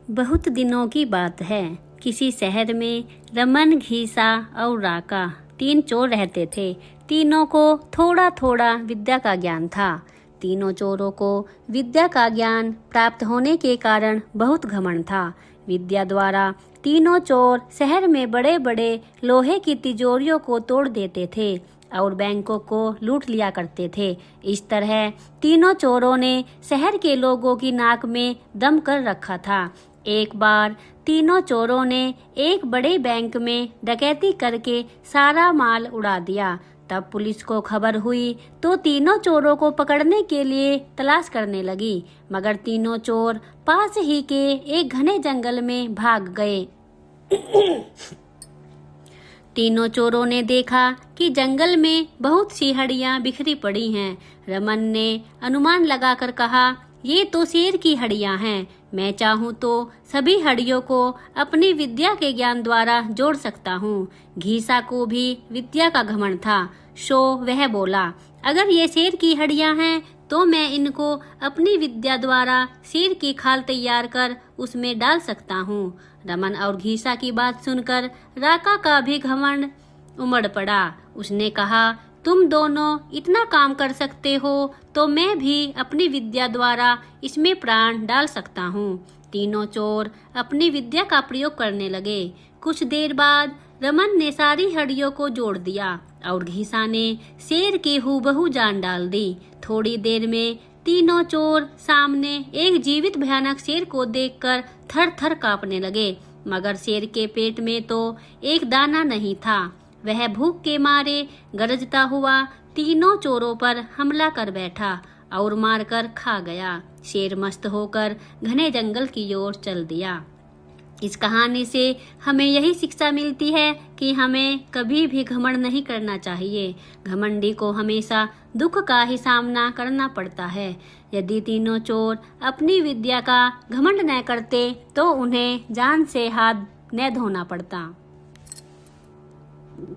बहुत दिनों की बात है। किसी शहर में रमन, घीसा और राका 3 चोर रहते थे। तीनों को थोड़ा थोड़ा विद्या का ज्ञान था। तीनों चोरों को विद्या का ज्ञान प्राप्त होने के कारण बहुत घमंड था। विद्या द्वारा तीनों चोर शहर में बड़े बड़े लोहे की तिजोरियों को तोड़ देते थे और बैंकों को लूट लिया करते थे। इस तरह तीनों चोरों ने शहर के लोगों की नाक में दम कर रखा था। एक बार तीनों चोरों ने एक बड़े बैंक में डकैती करके सारा माल उड़ा दिया। तब पुलिस को खबर हुई तो तीनों चोरों को पकड़ने के लिए तलाश करने लगी, मगर तीनों चोर पास ही के एक घने जंगल में भाग गए। तीनों चोरों ने देखा कि जंगल में बहुत सी हड्डियां बिखरी पड़ी हैं। रमन ने अनुमान लगाकर कहा, ये तो शेर की हड्डियां हैं। मैं चाहूँ तो सभी हड्डियों को अपनी विद्या के ज्ञान द्वारा जोड़ सकता हूँ। घीसा को भी विद्या का घमंड था, सो वह बोला, अगर ये शेर की हड्डियां हैं तो मैं इनको अपनी विद्या द्वारा शेर की खाल तैयार कर उसमें डाल सकता हूँ। रमन और घीसा की बात सुनकर राका का भी घमंड उमड़ पड़ा। उसने कहा, तुम दोनों इतना काम कर सकते हो तो मैं भी अपनी विद्या द्वारा इसमें प्राण डाल सकता हूँ। तीनों चोर अपनी विद्या का प्रयोग करने लगे। कुछ देर बाद रमन ने सारी हड्डियों को जोड़ दिया और घीसा ने शेर की हूबहू जान डाल दी। थोड़ी देर में तीनों चोर सामने एक जीवित भयानक शेर को देखकर थर थर कांपने लगे, मगर शेर के पेट में तो एक दाना नहीं था। वह भूख के मारे गरजता हुआ तीनों चोरों पर हमला कर बैठा और मारकर खा गया। शेर मस्त होकर घने जंगल की ओर चल दिया। इस कहानी से हमें यही शिक्षा मिलती है कि हमें कभी भी घमंड नहीं करना चाहिए। घमंडी को हमेशा दुख का ही सामना करना पड़ता है। यदि तीनों चोर अपनी विद्या का घमंड न करते तो उन्हें जान से हाथ न धोना पड़ता।